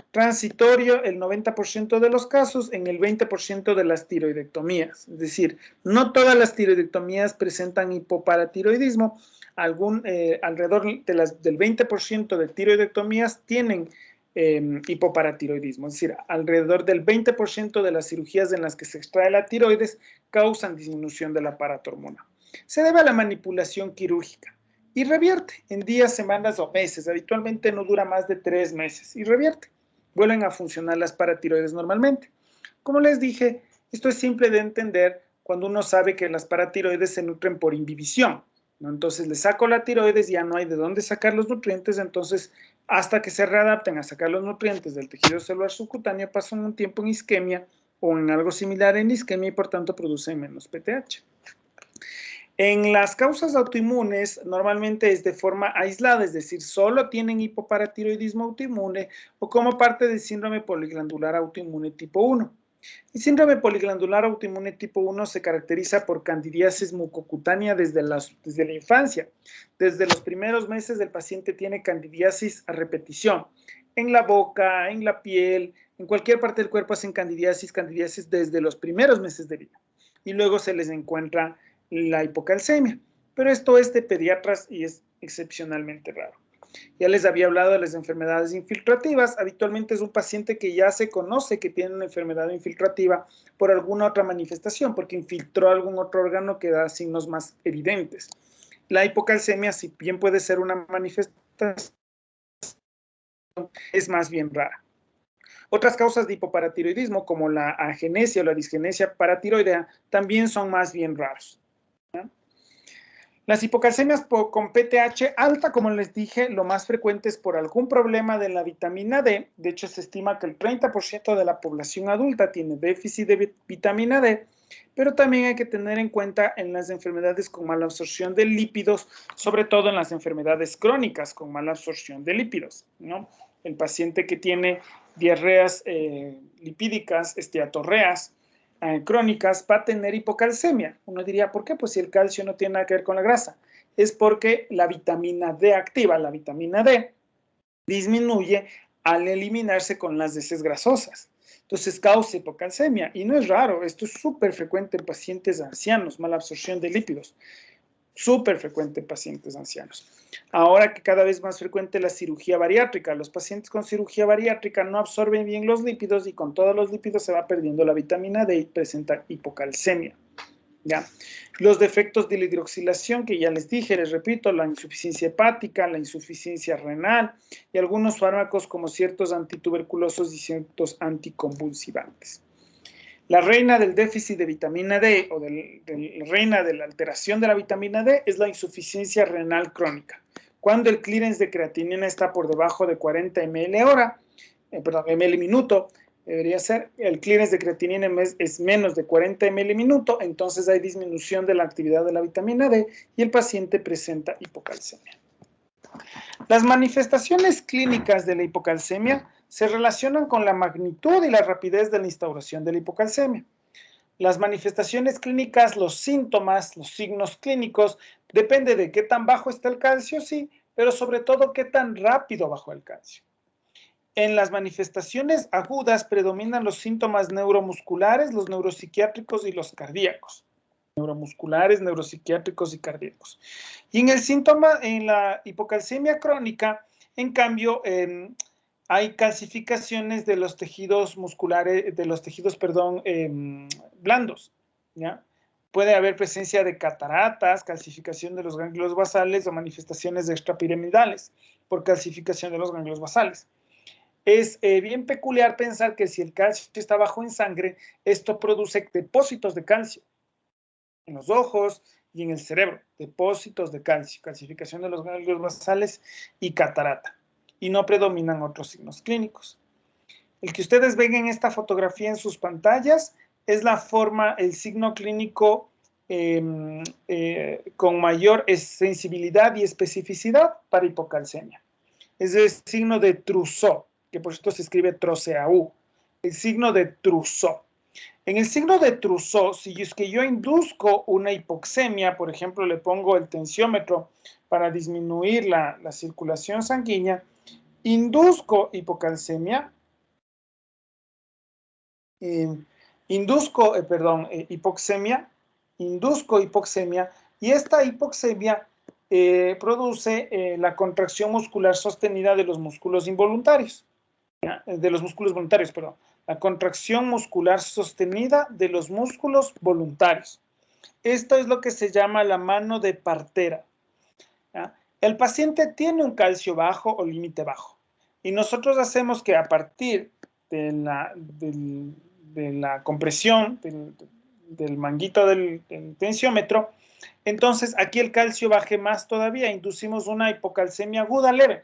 Transitorio el 90% de los casos en el 20% de las tiroidectomías. Es decir, no todas las tiroidectomías presentan hipoparatiroidismo. Alrededor del 20% de tiroidectomías tienen hipoparatiroidismo. Es decir, alrededor del 20% de las cirugías en las que se extrae la tiroides causan disminución de la aparato hormonal. Se debe a la manipulación quirúrgica y revierte en días, semanas o meses. Habitualmente no dura más de 3 meses y revierte. Vuelven a funcionar las paratiroides normalmente. Como les dije, esto es simple de entender cuando uno sabe que las paratiroides se nutren por inhibición, ¿no? Entonces le saco la tiroides, ya no hay de dónde sacar los nutrientes, entonces hasta que se readapten a sacar los nutrientes del tejido celular subcutáneo pasan un tiempo en isquemia o en algo similar en isquemia y por tanto producen menos PTH. En las causas autoinmunes normalmente es de forma aislada, es decir, solo tienen hipoparatiroidismo autoinmune o como parte del síndrome poliglandular autoinmune tipo 1. El síndrome poliglandular autoinmune tipo 1 se caracteriza por candidiasis mucocutánea desde la infancia. Desde los primeros meses el paciente tiene candidiasis a repetición. En la boca, en la piel, en cualquier parte del cuerpo hacen candidiasis desde los primeros meses de vida. Y luego se les encuentra la hipocalcemia. Pero esto es de pediatras y es excepcionalmente raro. Ya les había hablado de las enfermedades infiltrativas. Habitualmente es un paciente que ya se conoce que tiene una enfermedad infiltrativa por alguna otra manifestación, porque infiltró algún otro órgano que da signos más evidentes. La hipocalcemia, si bien puede ser una manifestación, es más bien rara. Otras causas de hipoparatiroidismo, como la agenesia o la disgenesia paratiroidea, también son más bien raros. Las hipocalcemias con PTH alta, como les dije, lo más frecuente es por algún problema de la vitamina D. De hecho, se estima que el 30% de la población adulta tiene déficit de vitamina D, pero también hay que tener en cuenta en las enfermedades con mala absorción de lípidos, sobre todo en las enfermedades crónicas con mala absorción de lípidos, ¿no? El paciente que tiene diarreas lipídicas, esteatorreas, crónicas va a tener hipocalcemia. Uno diría, ¿por qué? Pues si el calcio no tiene nada que ver con la grasa. Es porque la vitamina D activa, la vitamina D disminuye al eliminarse con las heces grasosas. Entonces causa hipocalcemia y no es raro, esto es súper frecuente en pacientes ancianos, mala absorción de lípidos. Súper frecuente en pacientes ancianos. Ahora que cada vez más frecuente la cirugía bariátrica, los pacientes con cirugía bariátrica no absorben bien los lípidos y con todos los lípidos se va perdiendo la vitamina D y presenta hipocalcemia. ¿Ya? Los defectos de la hidroxilación, que ya les dije, les repito, la insuficiencia hepática, la insuficiencia renal y algunos fármacos como ciertos antituberculosos y ciertos anticonvulsivantes. La reina del déficit de vitamina D o la reina de la alteración de la vitamina D es la insuficiencia renal crónica. Cuando el clearance de creatinina está por debajo de 40 ml minuto, debería ser, el clearance de creatinina es menos de 40 ml minuto, entonces hay disminución de la actividad de la vitamina D y el paciente presenta hipocalcemia. Las manifestaciones clínicas de la hipocalcemia se relacionan con la magnitud y la rapidez de la instauración de la hipocalcemia. Las manifestaciones clínicas, los síntomas, los signos clínicos, depende de qué tan bajo está el calcio, sí, pero sobre todo qué tan rápido bajó el calcio. En las manifestaciones agudas predominan los síntomas neuromusculares, los neuropsiquiátricos y los cardíacos. Neuromusculares, neuropsiquiátricos y cardíacos. Y en el síntoma, en la hipocalcemia crónica, en cambio, hay calcificaciones de los tejidos musculares, de los tejidos, perdón, blandos, ¿ya? Puede haber presencia de cataratas, calcificación de los ganglios basales o manifestaciones extrapiramidales por calcificación de los ganglios basales. Es bien peculiar pensar que si el calcio está bajo en sangre, esto produce depósitos de calcio en los ojos y en el cerebro, depósitos de calcio, calcificación de los ganglios basales y catarata. Y no predominan otros signos clínicos. El que ustedes ven en esta fotografía en sus pantallas es la forma, el signo clínico con mayor sensibilidad y especificidad para hipocalcemia. Es el signo de Trousseau, que por cierto se escribe Trousseau, el signo de Trousseau. En el signo de Trousseau, si es que yo induzco una hipoxemia, por ejemplo, le pongo el tensiómetro para disminuir la circulación sanguínea, induzco hipocalcemia, hipoxemia, induzco hipoxemia, y esta hipoxemia produce la contracción muscular sostenida de los músculos involuntarios, de los músculos voluntarios, perdón, la contracción muscular sostenida de los músculos voluntarios. Esto es lo que se llama la mano de partera. ¿Ya? El paciente tiene un calcio bajo o límite bajo, y nosotros hacemos que a partir de la compresión del manguito del tensiómetro, entonces aquí el calcio baje más todavía, inducimos una hipocalcemia aguda leve,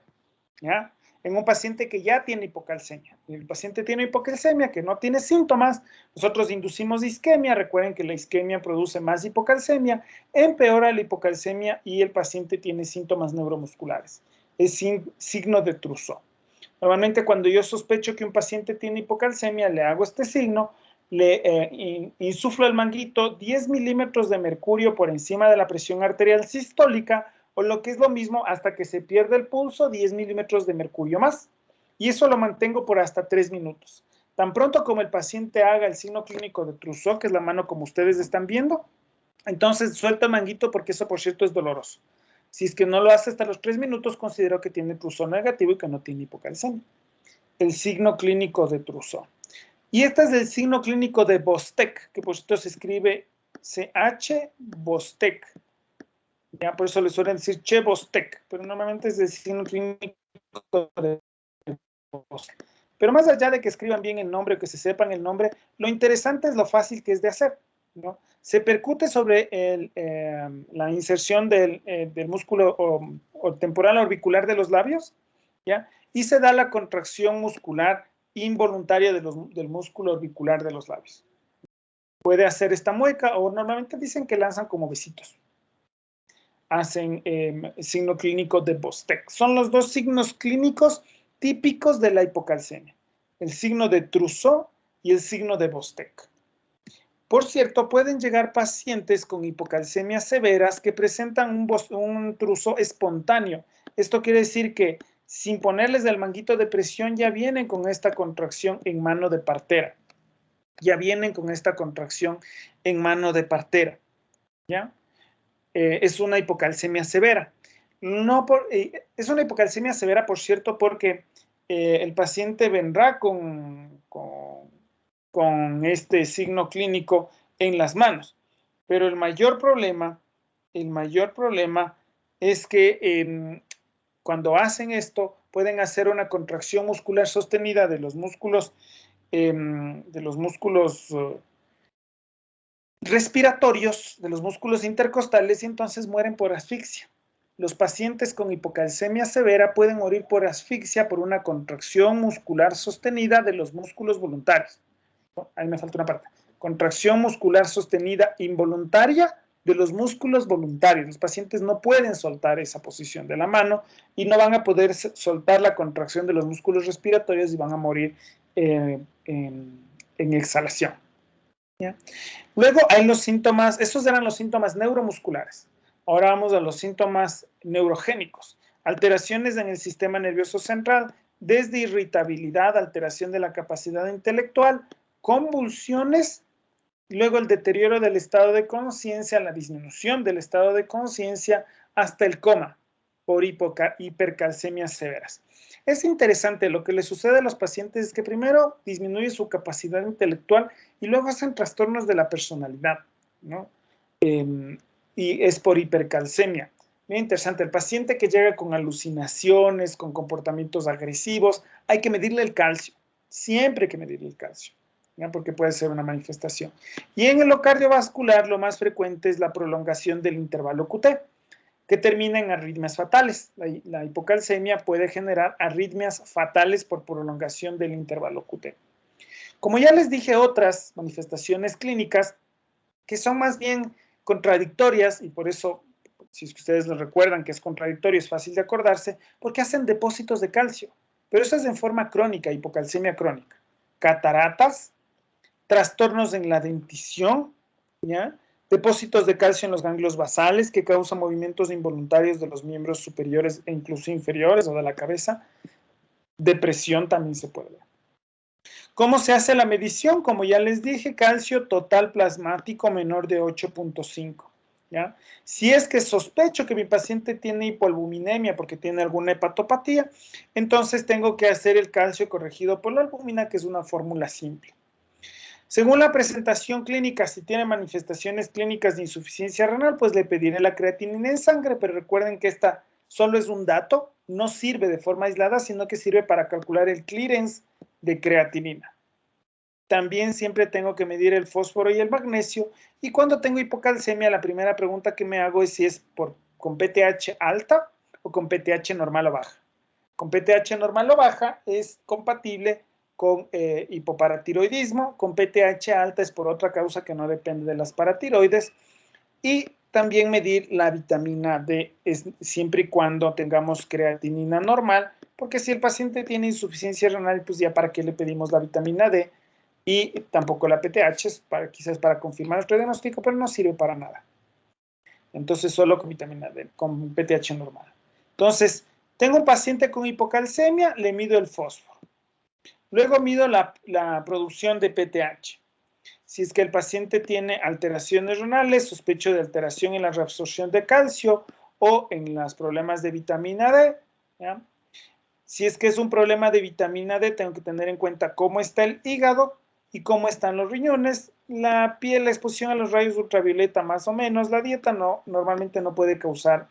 ¿ya? En un paciente que ya tiene hipocalcemia. El paciente tiene hipocalcemia que no tiene síntomas, nosotros inducimos isquemia, recuerden que la isquemia produce más hipocalcemia, empeora la hipocalcemia y el paciente tiene síntomas neuromusculares. Es signo de Trousseau. Normalmente cuando yo sospecho que un paciente tiene hipocalcemia, le hago este signo, le insuflo el manguito 10 milímetros de mercurio por encima de la presión arterial sistólica, o lo que es lo mismo, hasta que se pierde el pulso, 10 milímetros de mercurio más. Y eso lo mantengo por hasta 3 minutos. Tan pronto como el paciente haga el signo clínico de Trousseau, que es la mano como ustedes están viendo, entonces suelta el manguito, porque eso, por cierto, es doloroso. Si es que no lo hace hasta los 3 minutos, considero que tiene Trousseau negativo y que no tiene hipocalcemia. El signo clínico de Trousseau. Y este es el signo clínico de Bostek, que por cierto se escribe CH Bostek. Ya por eso le suelen decir Che Bostek, pero normalmente es el signo clínico de Bostek. Pero más allá de que escriban bien el nombre, que se sepan el nombre, lo interesante es lo fácil que es de hacer, ¿no? Se percute sobre la inserción del músculo o temporal orbicular de los labios, ¿ya? Y se da la contracción muscular involuntaria del músculo orbicular de los labios. Puede hacer esta mueca, o normalmente dicen que lanzan como besitos. Hacen signo clínico de Bostek. Son los dos signos clínicos típicos de la hipocalcemia. El signo de Trousseau y el signo de Bostek. Por cierto, pueden llegar pacientes con hipocalcemias severas que presentan un Trousseau espontáneo. Esto quiere decir que sin ponerles el manguito de presión ya vienen con esta contracción en mano de partera. Ya vienen con esta contracción en mano de partera. ¿Ya? Es una hipocalcemia severa. Es una hipocalcemia severa, por cierto, porque el paciente vendrá con este signo clínico en las manos. Pero el mayor problema es que cuando hacen esto, pueden hacer una contracción muscular sostenida de los músculos respiratorios, de los músculos intercostales, y entonces mueren por asfixia. Los pacientes con hipocalcemia severa pueden morir por asfixia por una contracción muscular sostenida de los músculos voluntarios. Ahí me falta una parte. Contracción muscular sostenida involuntaria de los músculos voluntarios. Los pacientes no pueden soltar esa posición de la mano y no van a poder soltar la contracción de los músculos respiratorios y van a morir en exhalación. ¿Ya? Luego hay los síntomas, esos eran los síntomas neuromusculares. Ahora vamos a los síntomas neurogénicos. Alteraciones en el sistema nervioso central, desde irritabilidad, alteración de la capacidad intelectual, convulsiones, luego el deterioro del estado de conciencia, la disminución del estado de conciencia, hasta el coma por hipercalcemias severas. Es interesante, lo que le sucede a los pacientes es que primero disminuye su capacidad intelectual y luego hacen trastornos de la personalidad, ¿no? Y es por hipercalcemia. Muy interesante, el paciente que llega con alucinaciones, con comportamientos agresivos, hay que medirle el calcio, siempre hay que medirle el calcio, ¿ya? Porque puede ser una manifestación. Y en lo cardiovascular, lo más frecuente es la prolongación del intervalo QT, que termina en arritmias fatales. La hipocalcemia puede generar arritmias fatales por prolongación del intervalo QT. Como ya les dije, otras manifestaciones clínicas que son más bien contradictorias, y por eso, si ustedes lo recuerdan que es contradictorio, es fácil de acordarse, porque hacen depósitos de calcio, pero eso es en forma crónica, hipocalcemia crónica. Cataratas, trastornos en la dentición, ¿ya? Depósitos de calcio en los ganglios basales que causan movimientos involuntarios de los miembros superiores e incluso inferiores o de la cabeza. Depresión también se puede ver. ¿Cómo se hace la medición? Como ya les dije, calcio total plasmático menor de 8.5. ¿Ya? Si es que sospecho que mi paciente tiene hipoalbuminemia porque tiene alguna hepatopatía, entonces tengo que hacer el calcio corregido por la albúmina, que es una fórmula simple. Según la presentación clínica, si tiene manifestaciones clínicas de insuficiencia renal, pues le pediré la creatinina en sangre, pero recuerden que esta solo es un dato, no sirve de forma aislada, sino que sirve para calcular el clearance de creatinina. También siempre tengo que medir el fósforo y el magnesio, y cuando tengo hipocalcemia, la primera pregunta que me hago es si es con PTH alta o con PTH normal o baja. Con PTH normal o baja es compatible con hipoparatiroidismo, con PTH alta es por otra causa que no depende de las paratiroides, y también medir la vitamina D siempre y cuando tengamos creatinina normal, porque si el paciente tiene insuficiencia renal, pues ya para qué le pedimos la vitamina D, y tampoco la PTH, quizás para confirmar nuestro diagnóstico, pero no sirve para nada. Entonces solo con vitamina D, con PTH normal. Entonces, tengo un paciente con hipocalcemia, le mido el fósforo. Luego mido la producción de PTH. Si es que el paciente tiene alteraciones renales, sospecho de alteración en la reabsorción de calcio o en los problemas de vitamina D. ¿Ya? Si es que es un problema de vitamina D, tengo que tener en cuenta cómo está el hígado y cómo están los riñones, la piel, la exposición a los rayos ultravioleta más o menos, la dieta normalmente no puede causar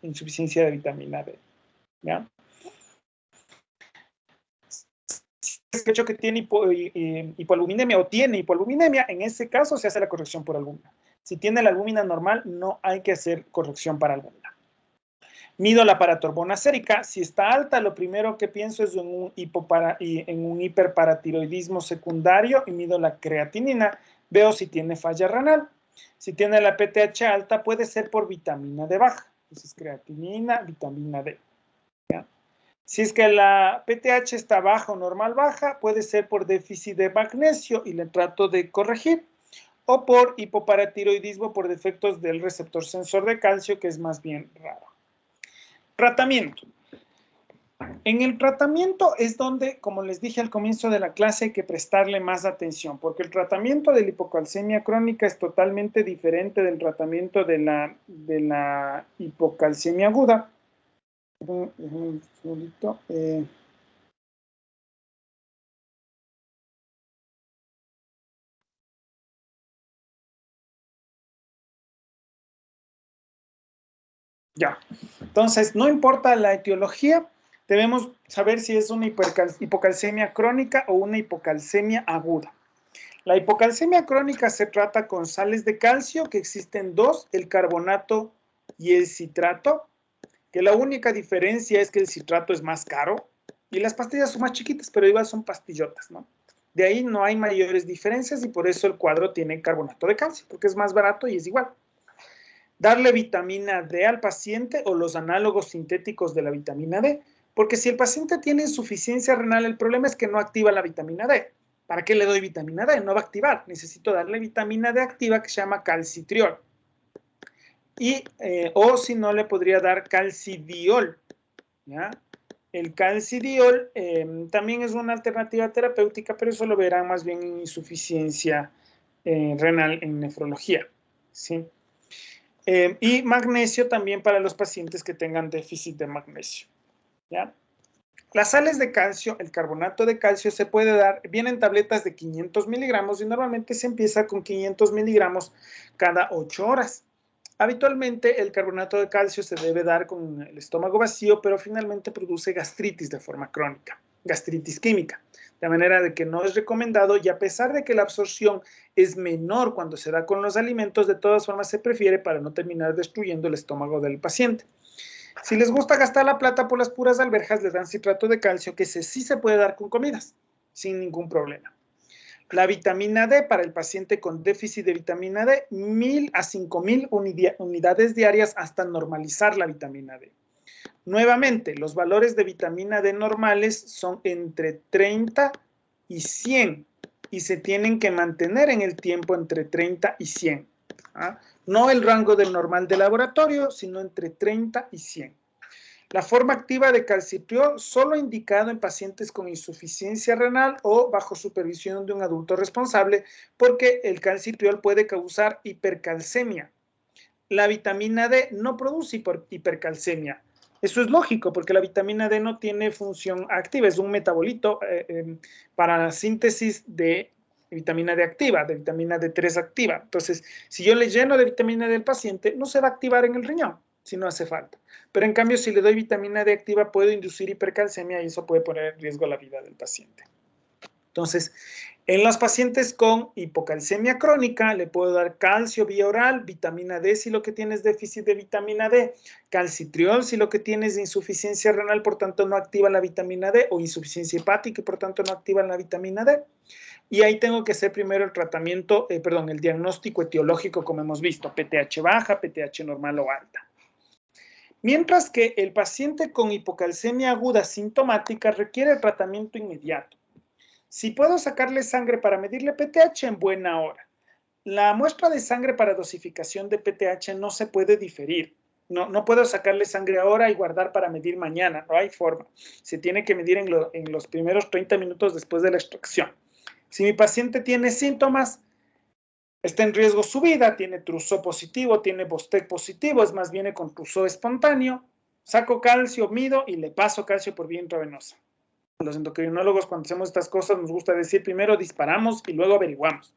insuficiencia de vitamina D. ¿Ya? Sospecho que tiene hipoalbuminemia o tiene hipoalbuminemia, en ese caso se hace la corrección por albúmina. Si tiene la albúmina normal, no hay que hacer corrección para albúmina. Mido la paratorbona sérica. Si está alta, lo primero que pienso es en un hiperparatiroidismo secundario y mido la creatinina. Veo si tiene falla renal. Si tiene la PTH alta, puede ser por vitamina D baja. Entonces, creatinina, vitamina D. ¿Ya? Si es que la PTH está baja o normal baja, puede ser por déficit de magnesio y le trato de corregir, o por hipoparatiroidismo por defectos del receptor sensor de calcio, que es más bien raro. Tratamiento. En el tratamiento es donde, como les dije al comienzo de la clase, hay que prestarle más atención, porque el tratamiento de la hipocalcemia crónica es totalmente diferente del tratamiento de la hipocalcemia aguda. Un segundito. Ya. Entonces, no importa la etiología, debemos saber si es una hipocalcemia crónica o una hipocalcemia aguda. La hipocalcemia crónica se trata con sales de calcio, que existen dos, el carbonato y el citrato, que la única diferencia es que el citrato es más caro y las pastillas son más chiquitas, pero igual son pastillotas, ¿no? De ahí no hay mayores diferencias y por eso el cuadro tiene carbonato de calcio, porque es más barato y es igual. Darle vitamina D al paciente o los análogos sintéticos de la vitamina D, porque si el paciente tiene insuficiencia renal, el problema es que no activa la vitamina D. ¿Para qué le doy vitamina D? No va a activar. Necesito darle vitamina D activa que se llama calcitriol. O si no, le podría dar calcidiol. ¿Ya? El calcidiol también es una alternativa terapéutica, pero eso lo verán más bien en insuficiencia renal en nefrología. ¿Sí? Y magnesio también para los pacientes que tengan déficit de magnesio. ¿Ya? Las sales de calcio, el carbonato de calcio se puede dar, vienen tabletas de 500 miligramos y normalmente se empieza con 500 miligramos cada 8 horas. Habitualmente el carbonato de calcio se debe dar con el estómago vacío, pero finalmente produce gastritis de forma crónica, gastritis química. De manera de que no es recomendado y a pesar de que la absorción es menor cuando se da con los alimentos, de todas formas se prefiere para no terminar destruyendo el estómago del paciente. Si les gusta gastar la plata por las puras alberjas, les dan citrato de calcio, que sí se puede dar con comidas, sin ningún problema. La vitamina D para el paciente con déficit de vitamina D, 1000 a 5000 unidades diarias hasta normalizar la vitamina D. Nuevamente, los valores de vitamina D normales son entre 30 y 100 y se tienen que mantener en el tiempo entre 30 y 100. ¿Ah? No el rango del normal de laboratorio, sino entre 30 y 100. La forma activa de calcitriol solo indicado en pacientes con insuficiencia renal o bajo supervisión de un adulto responsable, porque el calcitriol puede causar hipercalcemia. La vitamina D no produce hipercalcemia. Eso es lógico, porque la vitamina D no tiene función activa, es un metabolito para la síntesis de vitamina D activa, de vitamina D3 activa. Entonces, si yo le lleno de vitamina D al paciente, no se va a activar en el riñón si no hace falta. Pero en cambio, si le doy vitamina D activa, puedo inducir hipercalcemia y eso puede poner en riesgo la vida del paciente. Entonces, en los pacientes con hipocalcemia crónica, le puedo dar calcio vía oral, vitamina D si lo que tiene es déficit de vitamina D, calcitriol si lo que tiene es insuficiencia renal, por tanto no activa la vitamina D, o insuficiencia hepática y por tanto no activa la vitamina D. Y ahí tengo que hacer primero el tratamiento, el diagnóstico etiológico, como hemos visto, PTH baja, PTH normal o alta. Mientras que el paciente con hipocalcemia aguda sintomática requiere tratamiento inmediato. Si puedo sacarle sangre para medirle PTH, en buena hora. La muestra de sangre para dosificación de PTH no se puede diferir. No puedo sacarle sangre ahora y guardar para medir mañana. No hay forma. Se tiene que medir en los primeros 30 minutos después de la extracción. Si mi paciente tiene síntomas, está en riesgo su vida, tiene Trousseau positivo, tiene Bostec positivo, es más, viene con Trousseau espontáneo, saco calcio, mido y le paso calcio por vía intravenosa. Los endocrinólogos, cuando hacemos estas cosas, nos gusta decir primero disparamos y luego averiguamos.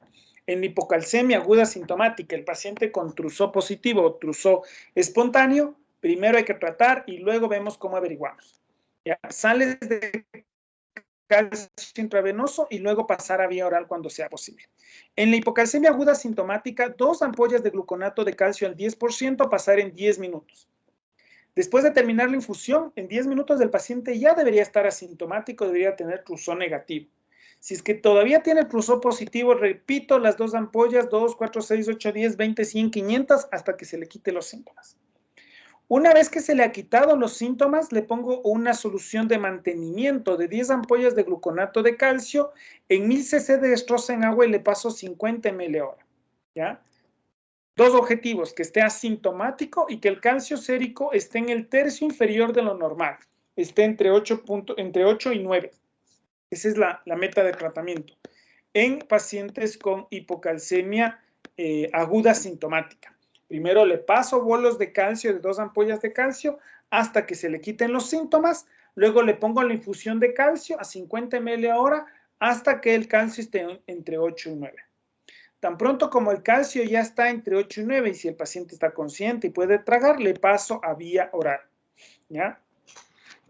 En hipocalcemia aguda sintomática, el paciente con Trousseau positivo o Trousseau espontáneo, primero hay que tratar y luego vemos cómo averiguamos. Ya, sales de calcio intravenoso y luego pasar a vía oral cuando sea posible. En la hipocalcemia aguda sintomática, 2 ampollas de gluconato de calcio al 10% pasar en 10 minutos. Después de terminar la infusión, en 10 minutos el paciente ya debería estar asintomático, debería tener Trousseau negativo. Si es que todavía tiene Trousseau positivo, repito las 2 ampollas, 2, 4, 6, 8, 10, 20, 100, 500, hasta que se le quite los síntomas. Una vez que se le ha quitado los síntomas, le pongo una solución de mantenimiento de 10 ampollas de gluconato de calcio en 1000 cc de destroza en agua y le paso 50 ml hora. ¿Ya? Dos objetivos, que esté asintomático y que el calcio sérico esté en el tercio inferior de lo normal, esté entre 8 y 9. Esa es la meta de tratamiento en pacientes con hipocalcemia aguda sintomática. Primero le paso bolos de calcio de 2 ampollas de calcio hasta que se le quiten los síntomas, luego le pongo la infusión de calcio a 50 ml hora hasta que el calcio esté entre 8 y 9. Tan pronto como el calcio ya está entre 8 y 9 y si el paciente está consciente y puede tragar, le paso a vía oral. ¿Ya?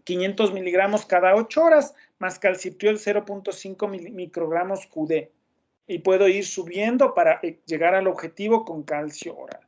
500 miligramos cada 8 horas más calcitriol 0.5 microgramos QD. Y puedo ir subiendo para llegar al objetivo con calcio oral.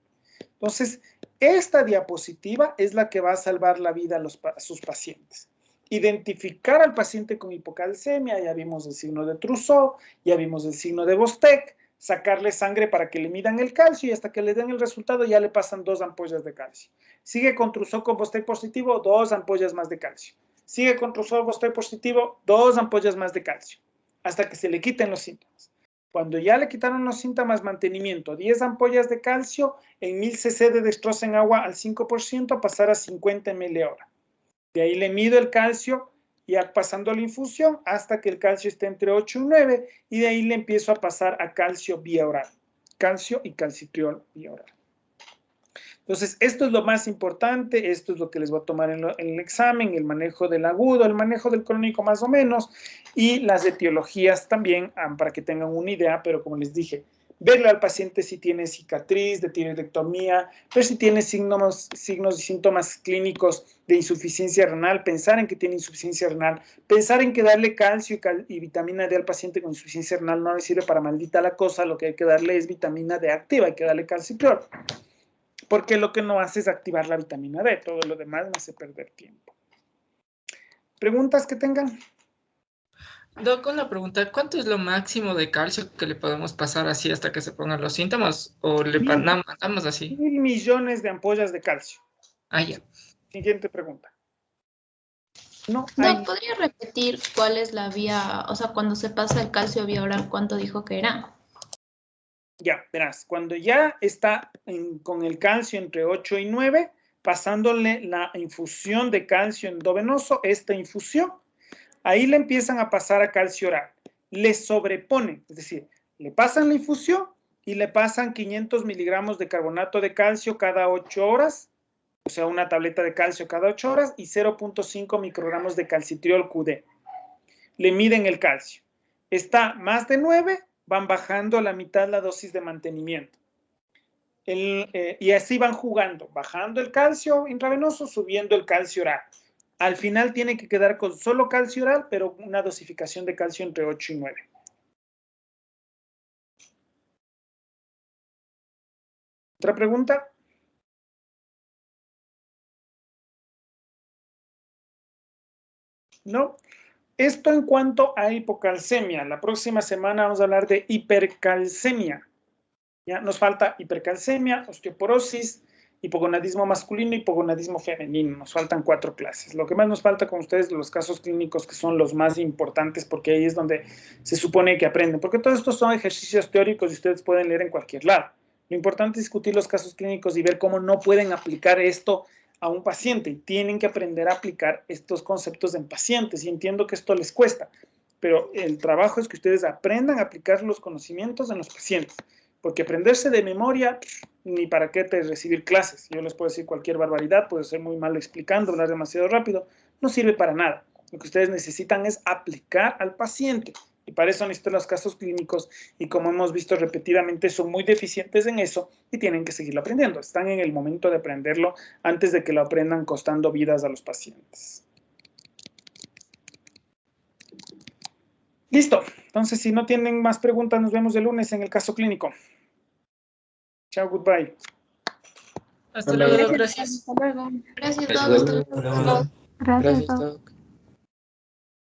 Entonces, esta diapositiva es la que va a salvar la vida a sus pacientes. Identificar al paciente con hipocalcemia, ya vimos el signo de Trousseau, ya vimos el signo de Bostec, sacarle sangre para que le midan el calcio y hasta que le den el resultado ya le pasan 2 ampollas de calcio. Sigue con Trousseau con Bostec positivo, 2 ampollas más de calcio. Sigue con Trousseau Bostec positivo, 2 ampollas más de calcio. hasta que se le quiten los síntomas. Cuando ya le quitaron los síntomas, mantenimiento, 10 ampollas de calcio en 1000 cc de dextrosa en agua al 5%, pasar a 50 ml hora. De ahí le mido el calcio, ya pasando la infusión, hasta que el calcio esté entre 8 y 9, y de ahí le empiezo a pasar a calcio vía oral. Calcio y calcitriol vía oral. Entonces, esto es lo más importante, esto es lo que les voy a tomar en el examen, el manejo del agudo, el manejo del crónico más o menos, y las etiologías también, para que tengan una idea, pero como les dije, verle al paciente si tiene cicatriz de tiroidectomía, ver si tiene signos y síntomas clínicos de insuficiencia renal, pensar en que tiene insuficiencia renal, pensar en que darle calcio y vitamina D al paciente con insuficiencia renal no le sirve para maldita la cosa, lo que hay que darle es vitamina D activa, hay que darle calcitriol. Porque lo que no hace es activar la vitamina D, todo lo demás me hace perder tiempo. ¿Preguntas que tengan?
Doc, una pregunta, ¿cuánto es lo máximo de calcio que le podemos pasar así hasta que se pongan los síntomas? ¿O le mandamos así?
1.000 millones de ampollas de calcio.
Ah, ya.
Siguiente pregunta. No,
Doc, ¿podría repetir cuál es la vía, o sea, cuando se pasa el calcio vía oral, cuánto dijo que era?
Ya, verás, cuando ya está con el calcio entre 8 y 9, pasándole la infusión de calcio endovenoso, esta infusión, ahí le empiezan a pasar a calcio oral. Le sobreponen, es decir, le pasan la infusión y le pasan 500 miligramos de carbonato de calcio cada 8 horas, o sea, una tableta de calcio cada 8 horas y 0.5 microgramos de calcitriol QD. Le miden el calcio. Está más de 9, van bajando a la mitad la dosis de mantenimiento. Y así van jugando, bajando el calcio intravenoso, subiendo el calcio oral. Al final tiene que quedar con solo calcio oral, pero una dosificación de calcio entre 8 y 9. ¿Otra pregunta? ¿No? Esto en cuanto a hipocalcemia. La próxima semana vamos a hablar de hipercalcemia. ¿Ya? Nos falta hipercalcemia, osteoporosis, hipogonadismo masculino y hipogonadismo femenino. Nos faltan 4 clases. Lo que más nos falta con ustedes, los casos clínicos que son los más importantes, porque ahí es donde se supone que aprenden. Porque todos estos son ejercicios teóricos y ustedes pueden leer en cualquier lado. Lo importante es discutir los casos clínicos y ver cómo no pueden aplicar esto a un paciente. Tienen que aprender a aplicar estos conceptos en pacientes. Y entiendo que esto les cuesta, pero el trabajo es que ustedes aprendan a aplicar los conocimientos en los pacientes. Porque aprenderse de memoria, ni para qué te recibir clases. Yo les puedo decir cualquier barbaridad, puedo ser muy malo explicando, hablar demasiado rápido, no sirve para nada. Lo que ustedes necesitan es aplicar al paciente. Y para eso necesitan los casos clínicos y como hemos visto repetidamente son muy deficientes en eso y tienen que seguirlo aprendiendo. Están en el momento de aprenderlo antes de que lo aprendan costando vidas a los pacientes. Listo. Entonces, si no tienen más preguntas, nos vemos el lunes en el caso clínico. Chao, goodbye.
Hasta luego, gracias.
Hasta luego. Gracias,
Gracias,
Doc. Hasta luego.
Gracias, Doc.